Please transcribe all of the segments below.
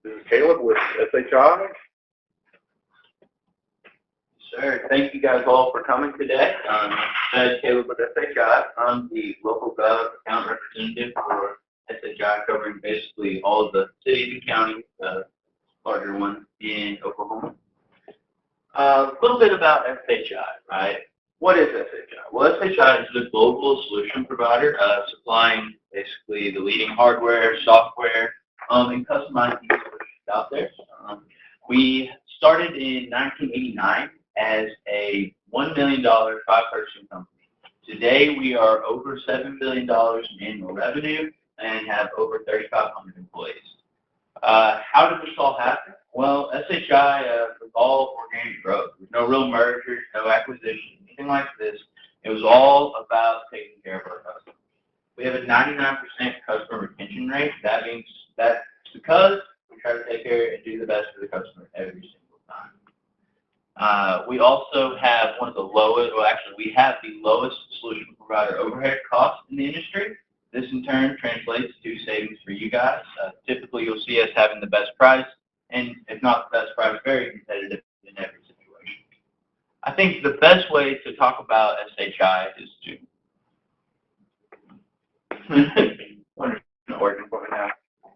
This is Caleb with SHI. Sure. Thank you guys all for coming today. I'm Caleb with SHI. I'm the local gov account representative for SHI, covering basically all of the cities and counties, larger ones in Oklahoma. A little bit about SHI, right? What is SHI? Well, SHI is a global solution provider supplying basically the leading hardware, software, and customized solutions out there. We started in 1989 as a $1 million five-person company. Today, we are over $7 billion in annual revenue and have over 3,500 employees. How did this all happen? Well, SHI was all organic growth. There's no real mergers, no acquisitions, anything like this. It was all about taking care of our customers. We have a 99% customer retention rate. That means that's because we try to take care and do the best for the customer every single time. We also have one of the lowest, well, actually, we have the lowest solution provider overhead costs in the industry. This, in turn, translates to savings for you guys. Typically, you'll see us having the best price, and if not the best price, very competitive in every situation. I think the best way to talk about SHI is to working for me now.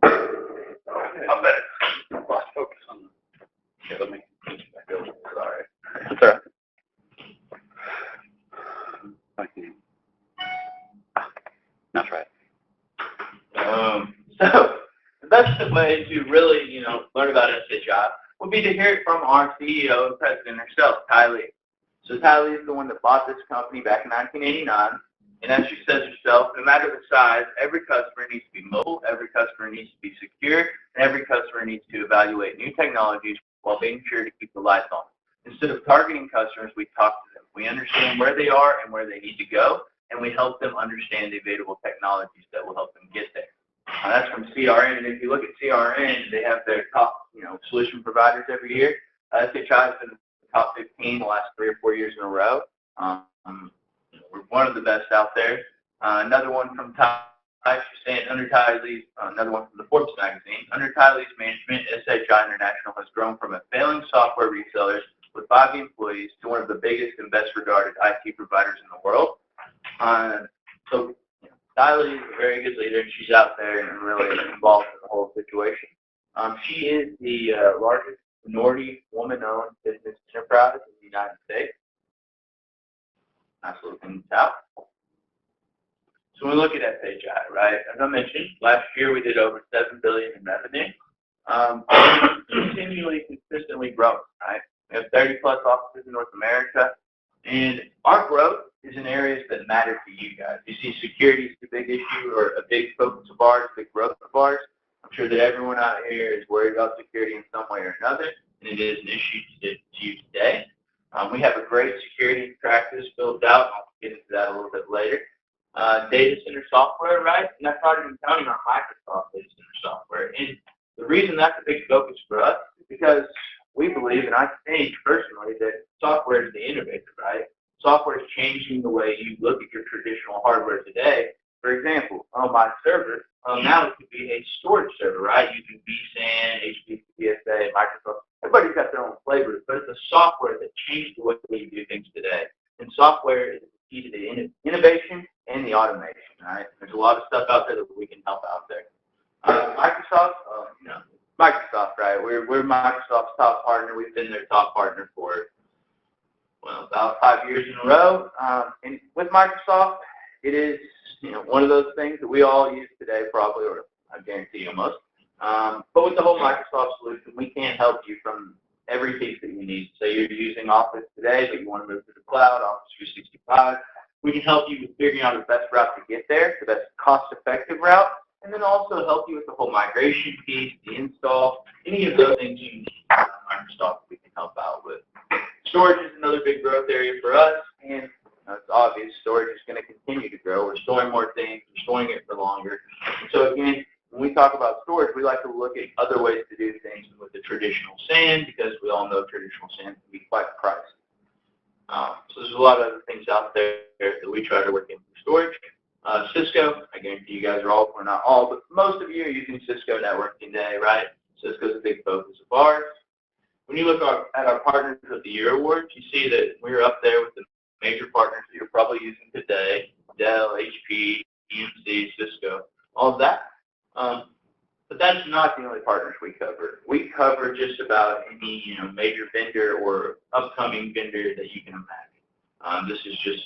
I bet it's lost focus on the. Yeah, let me get you back over. Sorry. That's all right. Thank you. That's right. So the best way to really, learn about SHI would be to hear it from our CEO and president herself, Ty Lee. So Ty Lee is the one that bought this company back in 1989. And as she says herself, no matter the size, every customer needs to be mobile, every customer needs to be secure, and every customer needs to evaluate new technologies while being sure to keep the lights on. Instead of targeting customers, we talk to them. We understand where they are and where they need to go, and we help them understand the available technologies that will help them get there. That's from CRN, and if you look at CRN, they have their top, solution providers every year. SHI has been in the top 15 the last 3 or 4 years in a row. We're one of the best out there. Another one from Ty, she's saying under Ty Lee's, another one from the Forbes magazine. Under Ty Lee's management, SHI International has grown from a failing software reseller with 5 employees to one of the biggest and best regarded IT providers in the world. So Ty Lee is a very good leader, and she's out there and really involved in the whole situation. She is the largest minority woman-owned business enterprise in the United States. Nice little thing out. So when we look at SHI, right, as I mentioned, last year we did over $7 billion in revenue. Continually, consistently growing, right? We have 30-plus offices in North America, and our growth is in areas that matter to you guys. You see security is a big issue or a big focus of ours, a big growth of ours. I'm sure that everyone out here is worried about security in some way or another, and it is an issue to you today. We have a great security practice built out. I'll get into that a little bit later. Data center software, right? And that's not even counting our Microsoft data center software. And the reason that's a big focus for us is because we believe, and I think personally, that software is the innovator, right? Software is changing the way you look at your traditional hardware today. For example, on my server, now it could be a storage server, right? Using vSAN, HPCSA, Microsoft. Everybody's got their own flavors, but it's a software that changed the way you do things today. And software is the key to the innovation and the automation, right? There's a lot of stuff out there that we can help out there. Microsoft, right? We're Microsoft's top partner. We've been their top partner for, about 5 years in a row. And with Microsoft, it is, one of those things that we all use today probably, or I guarantee you most. But with the whole Microsoft solution, we can help you from every piece that you need. Say you're using Office today, but you want to move to the cloud, Office 365. We can help you with figuring out the best route to get there, the best cost-effective route, and then also help you with the whole migration piece, the install, any of those things you need. Microsoft we can help out with. Storage is another big growth area for us, and it's obvious storage is going to continue to grow. We're storing more things, we're storing it for longer. And so again, when we talk about storage, we like to look at other ways to do things with the traditional SAN, because we all know traditional SAN can be quite pricey. So there's a lot of other things out there that we try to work in for storage. Cisco, I guarantee you guys are all, or not all, but most of you are using Cisco networking today, right? Cisco's a big focus of ours. When you look at our Partners of the Year awards, you see that we're up there with the major partners that you're probably using today: Dell, HP, EMC, Cisco, all of that. But that's not the only partners we cover. We cover just about any major vendor or upcoming vendor that you can imagine. This is just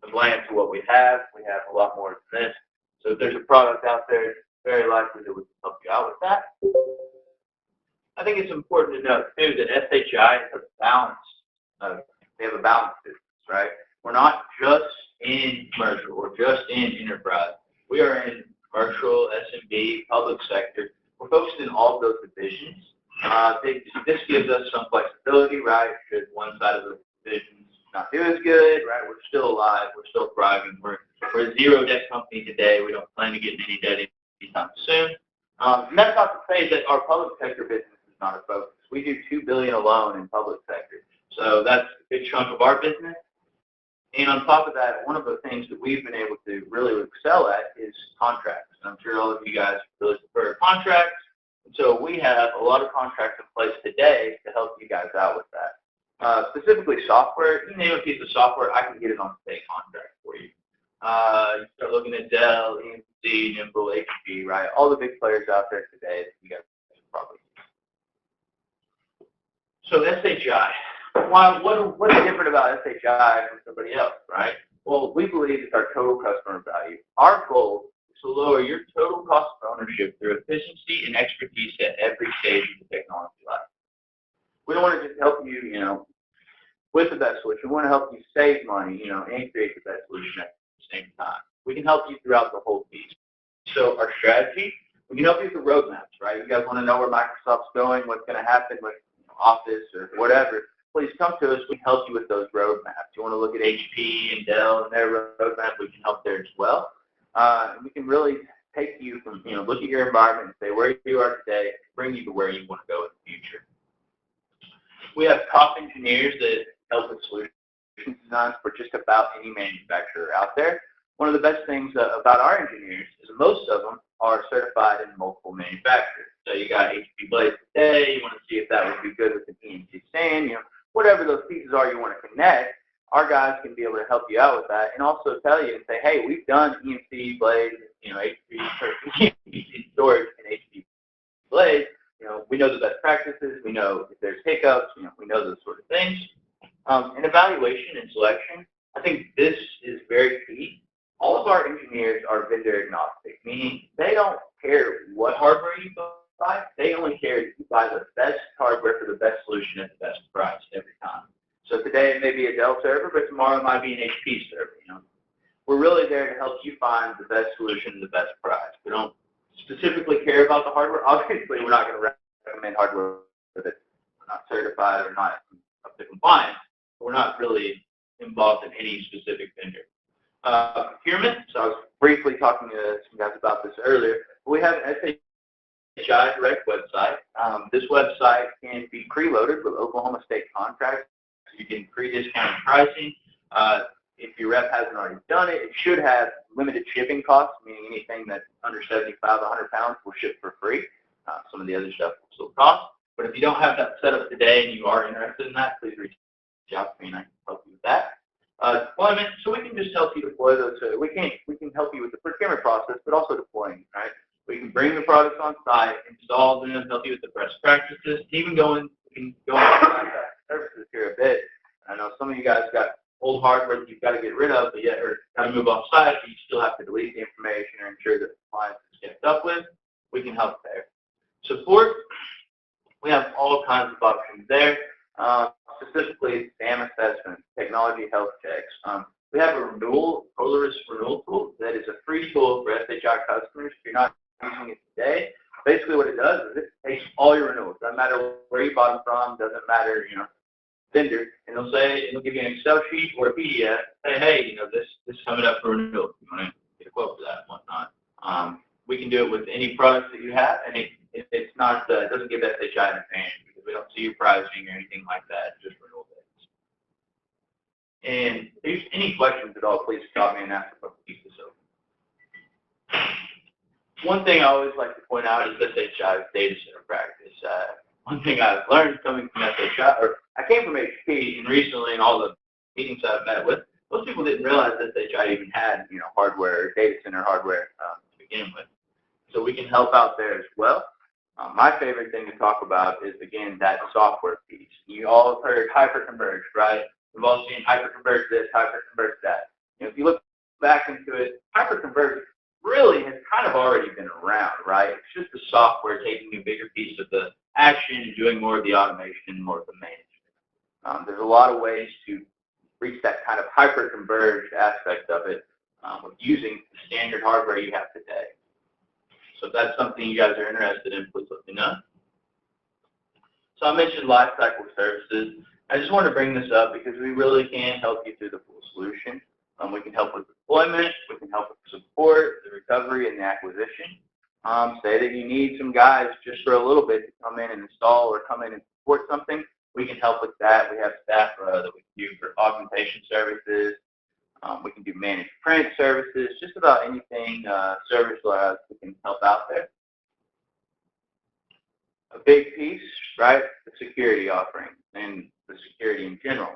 a glance of what we have. We have a lot more than this. So if there's a product out there, it's very likely that we can help you out with that. I think it's important to note too that SHI has a balance. They have a balanced business, right? We're not just in commercial or just in enterprise. We are in commercial, SMB, public sector. We're focused in all of those divisions. This gives us some flexibility, right? Should one side of the division not do as good, right? We're still alive. We're still thriving. We're a zero debt company today. We don't plan to get in any debt anytime soon. And that's not to say that our public sector business is not a focus. We do $2 billion alone in public sector. So that's a big chunk of our business. And on top of that, one of the things that we've been able to really excel at is contracts. And I'm sure all of you guys really prefer contracts. And so we have a lot of contracts in place today to help you guys out with that. Specifically software, you name a piece of software, I can get it on state contract for you. You start looking at Dell, EMC, Nimble, HP, right? All the big players out there today that you guys probably use. So SHI. What is different about SHI from somebody else, right? Well, we believe it's our total customer value. Our goal is to lower your total cost of ownership through efficiency and expertise at every stage of the technology life. We don't want to just help you, with the best solution. We want to help you save money, and create the best solution at the same time. We can help you throughout the whole piece. So our strategy, we can help you with the roadmaps, right? You guys want to know where Microsoft's going, what's going to happen with Office or whatever. Please come to us. We can help you with those roadmaps. You want to look at HP and Dell and their roadmap, we can help there as well. And we can really take you from, look at your environment and say where you are today, bring you to where you want to go in the future. We have top engineers that help with solution designs for just about any manufacturer out there. One of the best things about our engineers is most of them are certified in multiple manufacturers. So you got HP blades today, you want to see if that would be good with the EMC stand, whatever those pieces are you want to connect, our guys can be able to help you out with that and also tell you and say, hey, we've done EMC blades, HP storage and HP blades. We know the best practices. We know if there's hiccups. We know those sort of things. In evaluation and selection, I think this is very key. All of our engineers are vendor agnostic, meaning they don't care what hardware you buy. They only care that you buy the best hardware for the best solution at the best price every time. So today it may be a Dell server, but tomorrow it might be an HP server. We're really there to help you find the best solution and the best price. We don't specifically care about the hardware. Obviously, we're not going to recommend hardware that's not certified or not up to compliance. We're not really involved in any specific vendor. Procurement, so I was briefly talking to some guys about this earlier. We have an SHI Direct website. This website can be preloaded with Oklahoma State contracts. You can pre-discount pricing. If your rep hasn't already done it, it should have limited shipping costs, meaning anything that's under 75 to 100 pounds will ship for free. Some of the other stuff will still cost. But if you don't have that set up today and you are interested in that, please reach out to me and I can help you with that. Deployment, so we can just help you deploy those. We can help you with the procurement process, but also deploying, right? We can bring the products on site, install them, help you with the best practices, even we can go into services here a bit. I know some of you guys got old hardware that you've got to get rid of, but yet, or got to move off site, but you still have to delete the information or ensure that the compliance is kept up with. We can help there. Support, we have all kinds of options there. Specifically, SAM assessments, technology health checks. We have a total risk renewal tool that is a free tool for SHI customers. If you're not using it today, basically what it does is it takes all your renewals. Doesn't matter where you bought them from, doesn't matter, vendor, and it'll give you an Excel sheet or a PDF. Say, hey, this is coming up for renewal. You want to get a quote for that and whatnot. We can do it with any products that you have, and it's not it doesn't give SHI an advantage because we don't see your pricing or anything like that. Just renewal dates. And if there's any questions at all, please stop me and ask about the piece of One thing I always like to point out is SHI's data center practice. One thing I've learned coming from SHI, or I came from HP, and recently in all the meetings I've met with, most people didn't realize that SHI even had, hardware, data center hardware to begin with. So we can help out there as well. My favorite thing to talk about is, again, that software piece. You all have heard hyperconverged, right? We've all seen hyperconverged this, hyperconverged that. If you look back into it, hyperconverged really has kind of already been around, right? It's just the software taking a bigger piece of the action and doing more of the automation, more of the management. There's a lot of ways to reach that kind of hyper-converged aspect of it with using the standard hardware you have today. So if that's something you guys are interested in, please let me know. So I mentioned lifecycle services. I just want to bring this up because we really can help you through the full solution. We can help with deployment, we can help with support, the recovery, and the acquisition. Say that you need some guys just for a little bit to come in and install or come in and support something, we can help with that. We have staff that we can do for augmentation services. We can do managed print services, just about anything service-wise we can help out there. A big piece, right, the security offering and the security in general.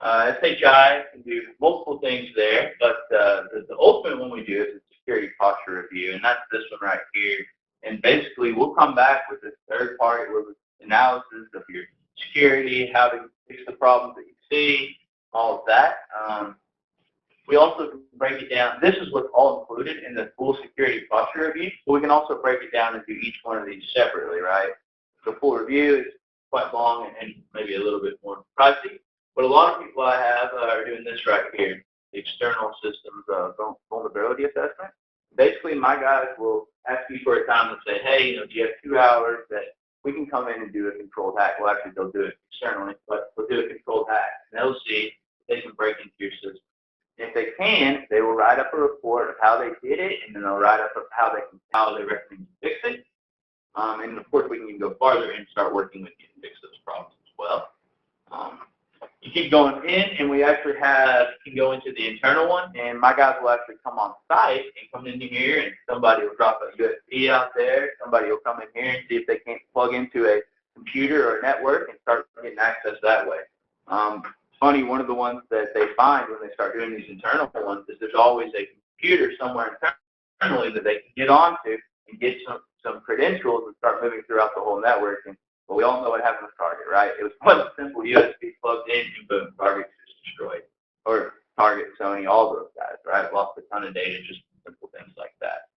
SHI can do multiple things there, but the ultimate one we do is a security posture review, and that's this one right here. And basically, we'll come back with this third-party analysis of your security, how to fix the problems that you see, all of that. We also can break it down. This is what's all included in the full security posture review, but we can also break it down and do each one of these separately, right? The full review is quite long and maybe a little bit more pricey. But a lot of people I have are doing this right here, the external systems vulnerability assessment. Basically, my guys will ask you for a time and say, hey, do you have 2 hours that we can come in and do a controlled hack? Well, actually, they'll do it externally, but we'll do a controlled hack. And they'll see if they can break into your system. If they can, they will write up a report of how they did it, and then they'll write up how they recommend you fix it. And of course, we can even go farther and start working with you to fix those problems as well. You keep going in, and we actually can go into the internal one, and my guys will actually come on site and come into here, and somebody will drop a USB out there. Somebody will come in here and see if they can't plug into a computer or a network and start getting access that way. Funny, one of the ones that they find when they start doing these internal ones is there's always a computer somewhere internally that they can get onto and get some credentials and start moving throughout the whole network. And well, we all know what happened with Target, right? It was one simple USB plugged in and boom, Target's just destroyed. Or Target, Sony, all those guys, right? Lost a ton of data, just simple things like that.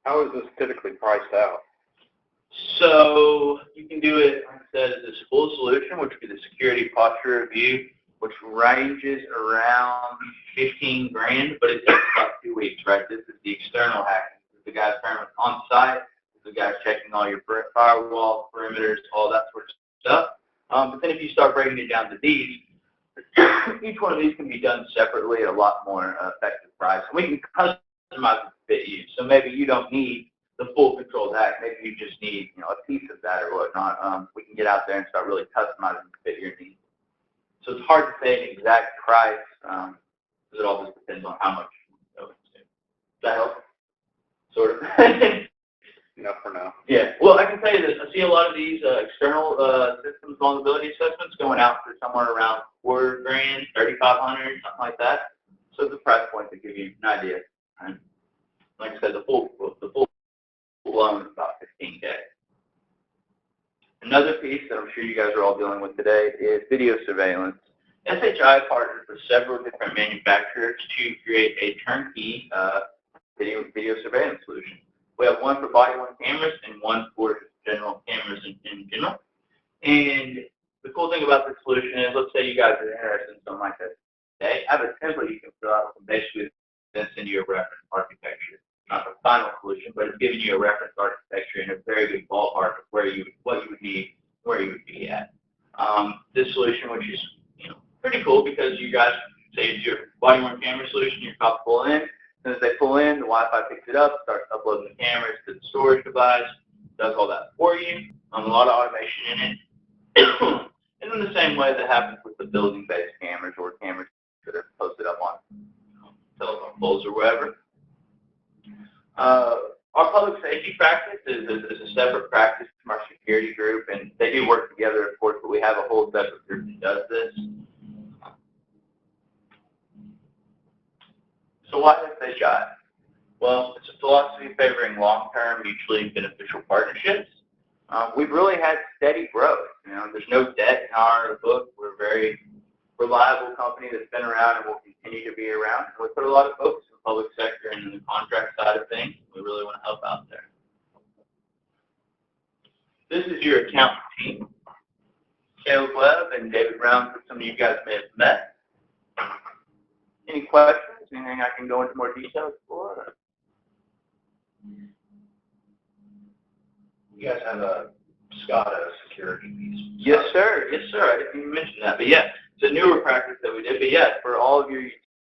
How is this typically priced out? So you can do it, like I said, as a full solution, which would be the security posture review, which ranges around 15 grand, but it takes about 2 weeks, right? This is the external hacking. This is the guys on site. This is the guys checking all your firewall perimeters, all that sort of stuff. But then if you start breaking it down to these, each one of these can be done separately at a lot more effective price. And we can customize it to fit you. So maybe you don't need the full controlled hack. Maybe you just need a piece of that or whatnot. We can get out there and start really customizing to fit your needs. So it's hard to say an exact price because it all just depends on how much you know. Does that help? Sort of. No, for now. Yeah. Well, I can tell you this. I see a lot of these external systems vulnerability assessments going out for somewhere around $4 grand, $3,500, something like that. So the price point to give you an idea. Right? Like I said, the full blown is about $15K. Another piece that I'm sure you guys are all dealing with today is video surveillance. SHI partnered with several different manufacturers to create a turnkey video surveillance solution. We have one for body-worn cameras and one for general cameras in general. And the cool thing about this solution is, let's say you guys are interested in something like this. Okay, I have a template you can fill out and basically then send you a reference architecture. Not the final solution, but it's giving you a reference architecture in a very good ballpark of what you would need, where you would be at. This solution, which is pretty cool because you guys say it's your body-worn camera solution, your cops pull in. As soon as they pull in, the Wi-Fi picks it up, starts uploading the cameras to the storage device, does all that for you. A lot of automation in it. And in the same way that happens with the building-based cameras or cameras that are posted up on telephone poles or wherever. Our public safety practice is a separate practice from our security group, and they do work together, of course, but we have a whole separate group that does this. So why SHI? Well, it's a philosophy favoring long-term, mutually beneficial partnerships. We've really had steady growth. You know, there's no debt in our book. We're a very reliable company that's been around and will continue to be around. And we put a lot of focus in the public sector and in the contract side of things. We really want to help out there. This is your account team. Caleb Webb and David Brown, who some of you guys may have met. Any questions? Anything I can go into more details for? You guys have a SCADA security piece. Yes, sir. Yes, sir. I didn't even mention that. But yeah, it's a newer practice that we did. But yeah, for all of your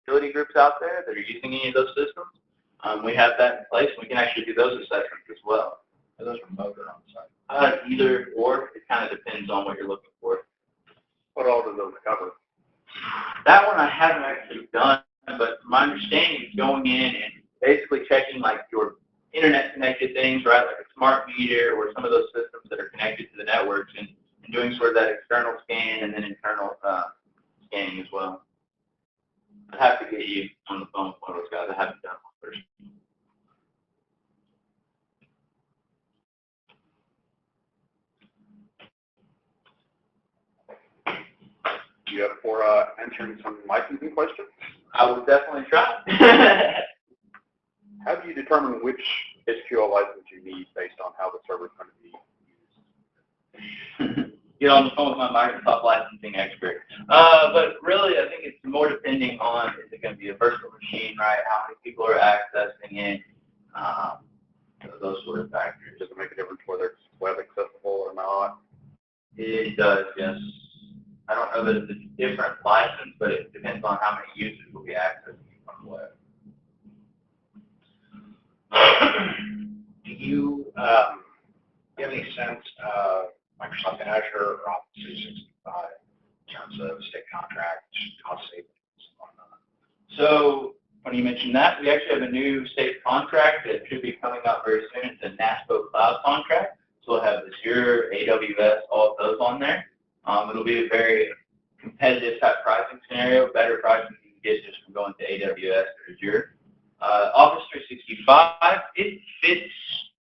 utility groups out there that are using any of those systems, we have that in place. We can actually do those assessments as well. Are those remote or on site? Either or. It kind of depends on what you're looking for. What all do those cover? That one I haven't actually done, but my understanding is going in and basically checking like your internet connected things, right, like a smart meter or some of those systems that are connected to the networks, and doing sort of that external scan and then internal scanning as well. I'd have to get you on the phone with one of those guys. I haven't done one first. Do you have for answering some licensing questions? I will definitely try. How do you determine which SQL license you need based on how the server is going to be used? Get on the phone with my Microsoft licensing expert. But really, I think it's more depending on, is it going to be a virtual machine, right? How many people are accessing it? Those sort of factors. Does it make a difference whether it's web accessible or not? It does, yes. I don't know that it's a different license, but it depends on how many users will be accessing it from the web. Do you have any sense of Microsoft Azure or Office 365 in terms of state contract cost savings on that? So when you mentioned that, we actually have a new state contract that should be coming out very soon. It's a NASPO cloud contract. So we'll have Azure, AWS, all of those on there. It'll be a very competitive type pricing scenario, better pricing you can get just from going to AWS or Azure. Office 365, it fits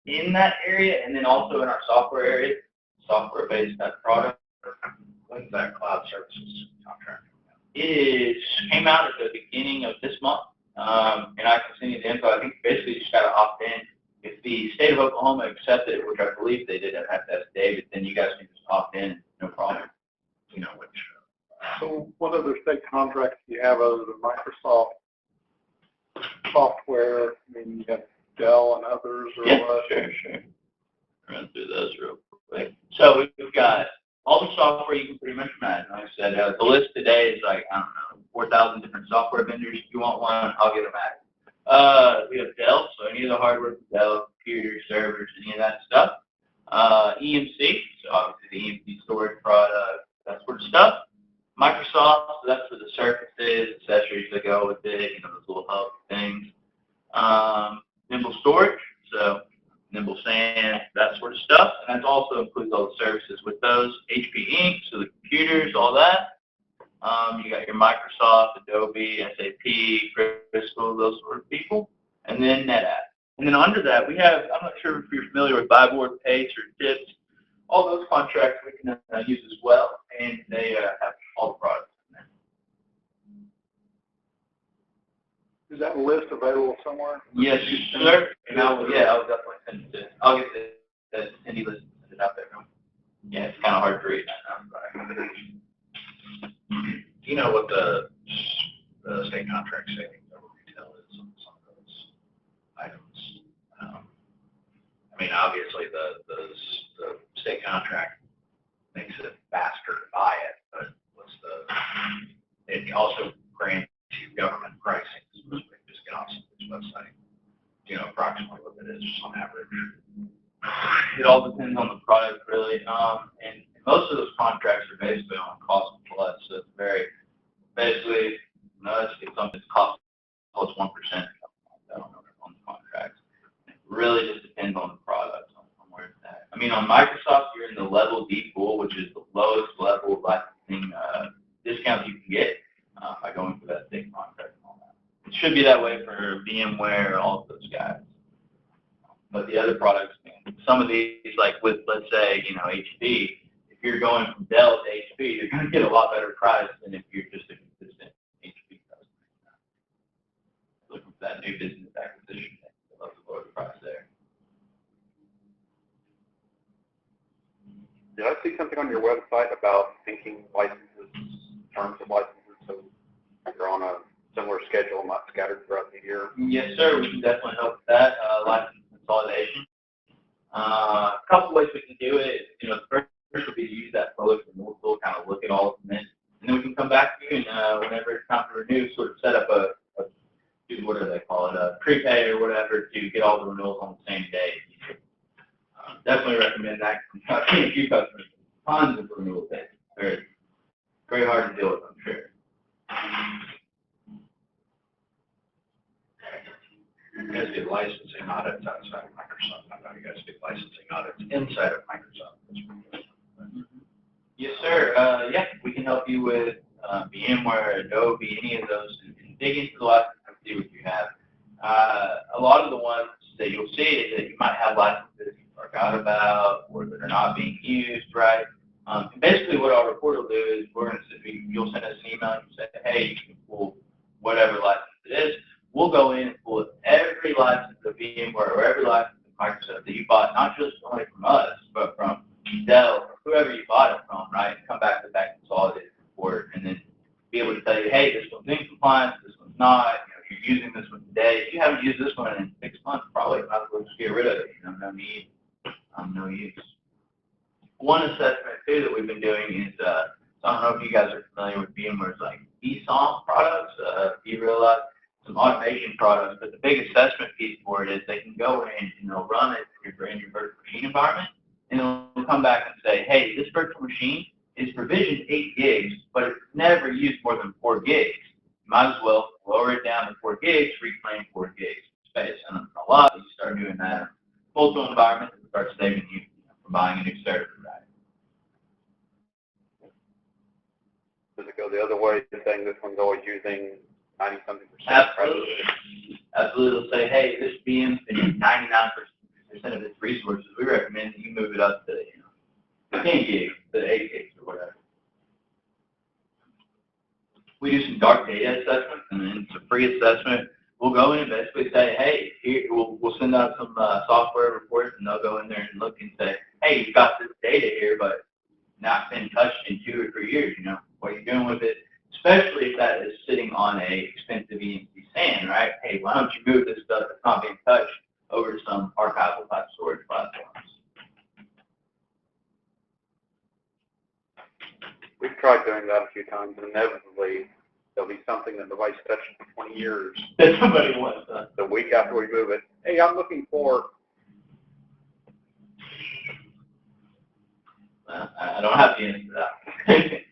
in that area, and then also in our software area, software-based product. When's that cloud services contract? It came out at the beginning of this month, and I can send you the info. I think basically you just got to opt in. If the state of Oklahoma accepted it, which I believe they did, I'd have to ask David, then you guys can just opt in, no problem. You know which. So what other state contracts do you have other than Microsoft software? I mean, you have Dell and others, or Yeah, what? sure. Run through those real quick. So we've got all the software you can pretty much imagine. Like I said, the list today is like, I don't know, 4,000 different software vendors. If you want one, I'll get them at. We have Dell, so any of the hardware, Dell, computers, servers, any of that stuff. EMC, so obviously the EMC storage product, that sort of stuff. Microsoft, so that's for the surfaces, accessories that go with it, you know, those little hub things. Nimble storage, so Nimble SAN, that sort of stuff. And that also includes all the services with those. HP Inc., so the computers, all that. You got your Microsoft, Adobe, SAP, Crystal, those sort of people. And then NetApp. And then under that, we have, I'm not sure if you're familiar with Byboard, Pace, or Tips. All those contracts we can use as well, and they have all the products in there. Is that list available somewhere? Yes, sir. And I'll definitely send it to. I'll get the Cindy list and send it out there. Yeah, it's kind of hard to read. Do you know what the state contract savings over retail is on some of those items? I mean, obviously the state contract makes it faster to buy it, but it also grants you government pricing. So we just get off somebody's website. Do you know approximately what it is on average? It all depends on the product, really. And most of those contracts are basically on cost plus. So it's very basically, let's get something that's cost plus 1% on the contracts. really just depends on the product, on where it's at. I mean, on Microsoft, you're in the level D pool, which is the lowest level of licensing discounts you can get by going for that state contract and all that. It should be that way for VMware, all of those guys. But the other products, man, some of these, like with, let's say, HP, if you're going from Dell to HP, you're going to get a lot better price than if you're just a consistent HP customer. Looking for that new business acquisition, they'll have to lower the price there. Did I see something on your website about syncing licenses, terms of licenses, so you're on a similar schedule, not scattered throughout the year? Yes, sir. We can definitely help with that. License consolidation. A couple ways we can do it. The first would be to use that public renewal tool, kind of look at all of them, and then we can come back to you and whenever it's time to renew, sort of set up what do they call it, a prepay or whatever to get all the renewals on the same day. Definitely recommend that. I've seen a few customers, tons of renewal days. Very, very hard to deal with, I'm sure. You guys get licensing audits outside of Microsoft. I know you guys get licensing audits inside of Microsoft. Yes, sir. Yeah, we can help you with VMware, Adobe, any of those, and dig into the license and see what you have. A lot of the ones that you'll see is that you might have licenses you forgot about or that are not being used, right? And basically what our report will do is you'll send us an email and say, hey, you can pull whatever license it is. We'll go in and pull every license of VMware or every license of Microsoft that you bought, not just only from us, but from Dell or whoever you bought it from, right? And come back with that consolidated report and then be able to tell you, hey, this one's in compliance, this one's not. You're using this one today. If you haven't used this one in 6 months, probably might as well just get rid of it. No need, no use. One assessment too that we've been doing is, so I don't know if you guys are familiar with VMware's like ESOM products. You realize some automation products, but the big assessment piece for it is they can go in and they'll run it in your virtual machine environment, and they'll come back and say, hey, this virtual machine is provisioned 8 gigs, but it's never used more than 4 gigs. You might as well lower it down to 4 gigs, reclaim 4 gigs space. And a lot of you start doing that in multiple environments and start saving you from buying a new server, right? Does it go the other way, saying this one's always using 90-something%? Absolutely. Absolutely. They'll say, hey, this VM's been using 99% of its resources. We recommend that you move it up to 10 gigs, to 8 gigs or whatever. We do some dark data assessments, and then it's a free assessment. We'll go in and basically say, hey, here, we'll send out some software reports, and they'll go in there and look and say, hey, you've got this data here, but not been touched in 2 or 3 years. What are you doing with it? Especially if that is sitting on a expensive EMC SAN, right? Hey, why don't you move this stuff that's not being touched over to some archival type storage platforms? We've tried doing that a few times, and inevitably there'll be something that nobody's touched in 20 years. That somebody wants to. The week after we move it, hey, I'm looking for. I don't have the answer to that.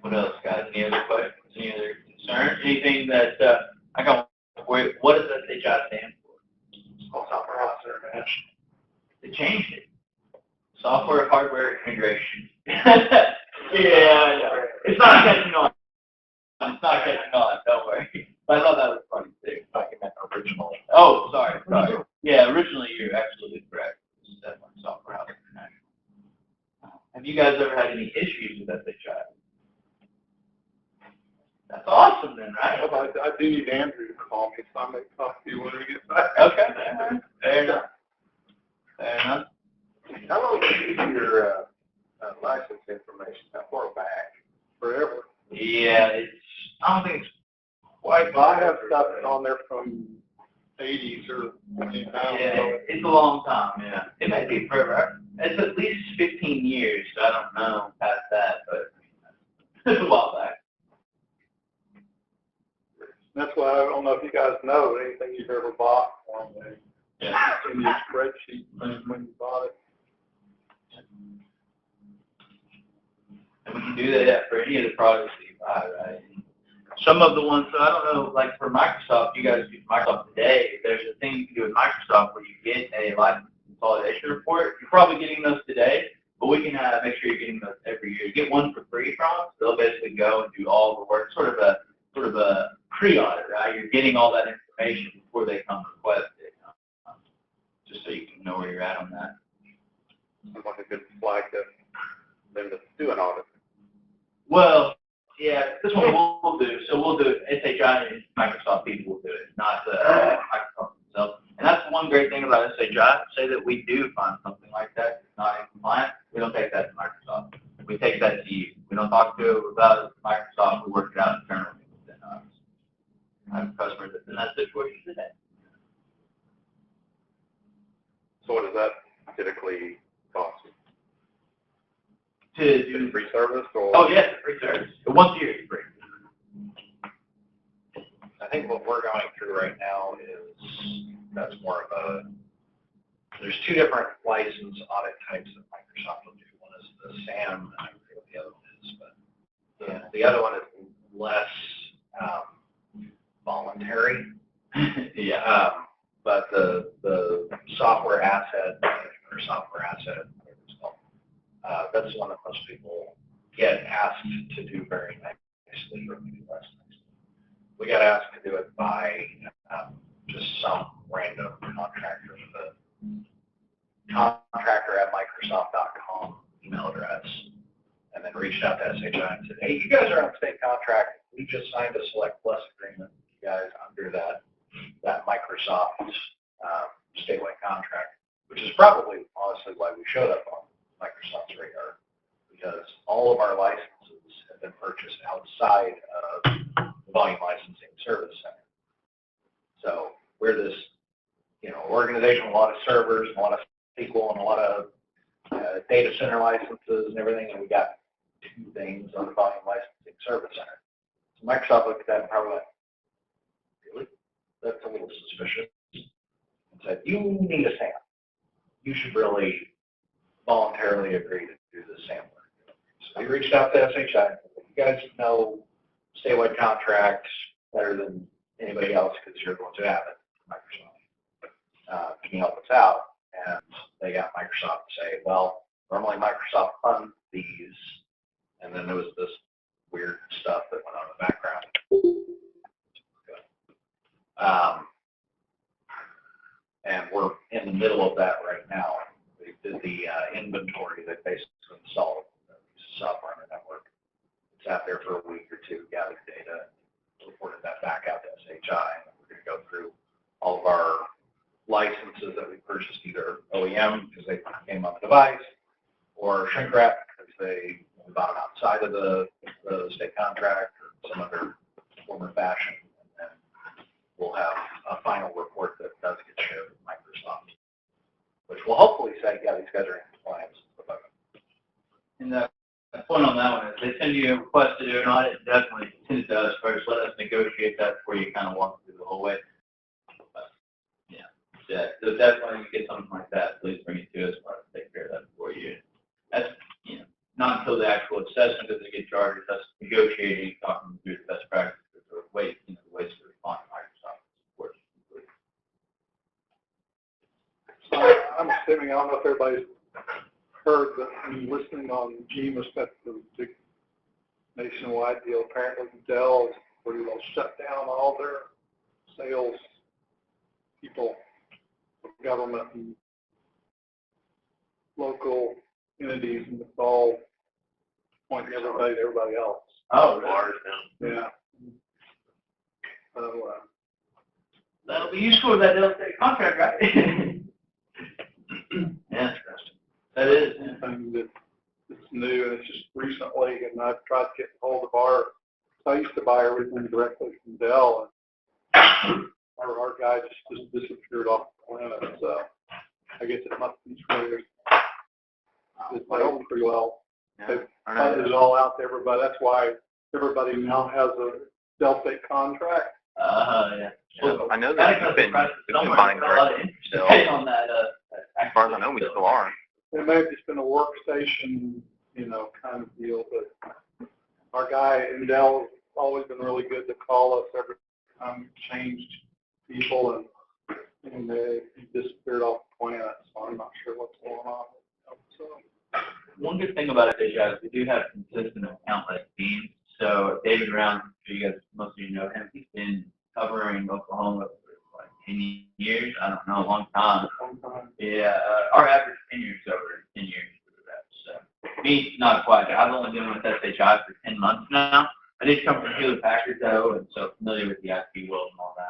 What else, guys? Any other questions? Any other concerns? Anything that I got? What does SHI stand for? All software house internet. They changed it. Software hardware integration. Yeah. It's not catching on. It's not catching on. Don't worry. But I thought that was funny too. Talking about original. Oh, sorry. Yeah, originally you're absolutely correct. This is definitely software house international. Have you guys ever had any issues with SHI? That's awesome then, right? I do need Andrew to call me, so I may talk to you when we get back. Okay. Fair enough. Fair enough. How long do you keep your license information? How far back? Forever? Yeah, I don't think it's quite. Well, I have stuff on there from 80s or 20,000. Yeah, it's a long time, yeah. It might be forever. It's at least 15 years, so I don't know past that, but it's a while back. That's why I don't know if you guys know anything you've ever bought from them. Yeah. In your spreadsheet when you bought it. And we can do that for any of the products that you buy, right? some of the ones, so I don't know, like for Microsoft, you guys use Microsoft today, there's a thing you can do with Microsoft where you get a license consolidation report. You're probably getting those today, but we can make sure you're getting those every year. You get one for free from us. They'll basically go and do all the work, sort of a pre-audit, right? You're getting all that information before they come request it, just so you can know where you're at on that. Sounds like a good flag to them to do an audit. Well, yeah, this one we'll do. So we'll do it. SHI and Microsoft people will do it, not Microsoft themselves. And that's one great thing about SHI. Say that we do find something like that not in compliance, we don't take that to Microsoft. We take that to you. We don't talk to it about it to Microsoft. We work it out internally within us. I have customers that's in that situation today. So what does that typically cost? To Is do it free service or? Oh yes, free service. Once a year is free. I think what we're going through right now is, that's more of a, there's two different license audit types that Microsoft will do. One is the SAM, and I forget what the other one is, but the other one is less voluntary. Yeah. But the software asset management or software asset, whatever it's called, that's the one that most people get asked to do very nicely or maybe less nicely. We got asked to do it by just some random contractor with a contractor@Microsoft.com email address, and then reached out to SHI and said, hey, you guys are on state contract. We just signed a Select Plus agreement with you guys under that Microsoft statewide contract, which is probably honestly why we showed up on Microsoft's radar, because all of our licenses have been purchased outside of the volume licensing service center. So we're this, organization with a lot of servers, and a lot of SQL, and a lot of data center licenses and everything, and we got two things on the volume licensing service center. So Microsoft looked at that and probably went, really? That's a little suspicious. And said, you need a SAM. You should really voluntarily agree to do the SAM work. So we reached out to SHI. You guys know statewide contracts better than anybody else because you're the ones who have it, Microsoft. Can you help us out? And they got Microsoft to say, well, normally Microsoft funds these, and then there was this weird stuff that went on in the background. And we're in the middle of that right now. We did the inventory that basically installed the software on the network. It's out there for a week or two, gathered data, reported that back out to SHI, and we're going to go through all of our licenses that we purchased, either OEM because they came on the device, or shrink wrap because we bought them outside of the state contract or some other form or fashion. And then we'll have a final report that does get shared with Microsoft, which will hopefully say, yeah, these guys are in compliance. And the point on that one is they send you a request to do an audit, definitely send it to us first. Let us negotiate that before you kind of walk through the whole way. But, yeah, so definitely when you get something like that, please bring it to us. We'll take care of that for you. That's, not until the actual assessment does it get charged. That's negotiating, talking through the best practices or ways, the ways to respond to Microsoft support. So I'm assuming, I don't know if everybody's heard, but I'm listening on GEMA stuff, the big nationwide deal. Apparently Dell is pretty well shut down all their sales people, government and local entities, and it's all pointing everybody to everybody else. Oh, Yeah. So, that'll be useful with that Dell State contract, right? Yeah, interesting. That is. something that it's new and it's just recently, and I've tried to get hold of I used to buy everything directly from Dell, and our guy just disappeared off the planet, so I guess it must be true. It's going pretty well. They've funded it all out to everybody. That's why everybody now has a Dell State contract. Yeah. Well, I know that we've been buying directly from Dell. On that, As far as I know, we still are. It may have just been a workstation, kind of deal, but our guy in Dell always been really good to call us every time we've changed people, and they disappeared off the planet, so I'm not sure what's going on. So, One good thing about it is, guys, we do have consistent account-led teams. So David Brown, I'm sure you guys, most of you know him, he's been covering Oklahoma for like 10 years. I don't know, a long time. sometimes, Yeah, our average tenure is over 10 years for the reps. So me, not quite. I've only been with SHI for 10 months now. I did come from Hewlett Packard though, and so familiar with the IT world and all that.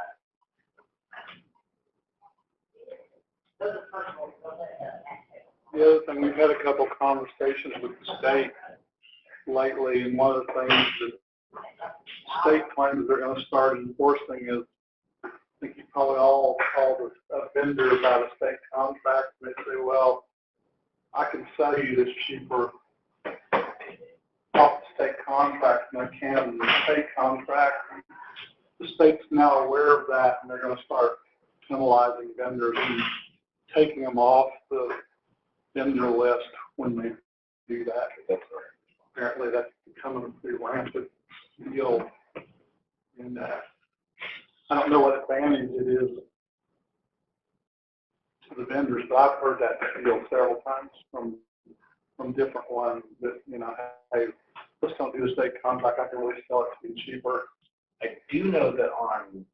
the other thing, we've had a couple conversations with the state lately, and one of the things that the state claims they're going to start enforcing is, I think you probably all called a vendor about a state contract, and they say, well, I can sell you this cheaper off the state contract than I can in the state contract. The state's now aware of that, and they're going to start penalizing vendors and taking them off the vendor list when they do that. Apparently that's becoming a pretty rampant deal. And I don't know what advantage it is to the vendors, but I've heard that deal several times from different ones that, you know, hey, let's don't do the state contract, I can really sell it to be cheaper. I do know that on,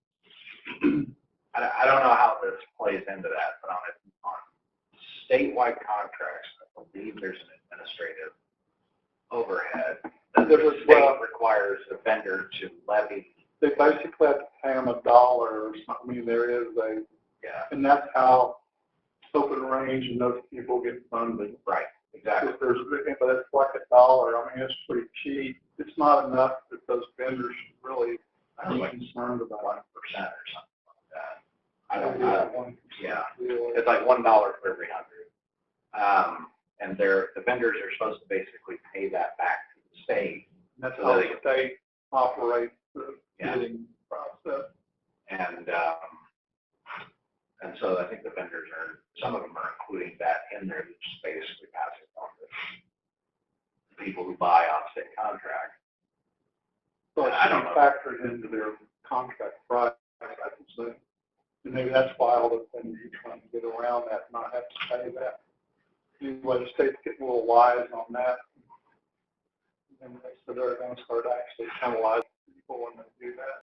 I don't know how this plays into that, but on statewide contracts, I believe there's an administrative overhead that the state requires the vendor to levy. They basically have to pay them $1 or something. I mean, there is a, Yeah, and that's how Open Range and those people get funded. right, exactly. If there's, but it's like $1. I mean, it's pretty cheap. It's not enough that those vendors should really be concerned about. 1% or something like that. I don't Maybe know. 1%. Yeah. Really. It's like $1 for every 100. And the vendors are supposed to basically pay that back to the state. That's how the state operates the Yeah. bidding process. And so I think the vendors some of them are including that in there, just basically passing on to the people who buy on state contract. So it's I don't know. factored into their contract price, I can say. And maybe that's why all the things you're trying to get around that, not have to pay that. Anyway, the state's getting a little wise on that. And they said they're going to start actually penalizing people when they do that.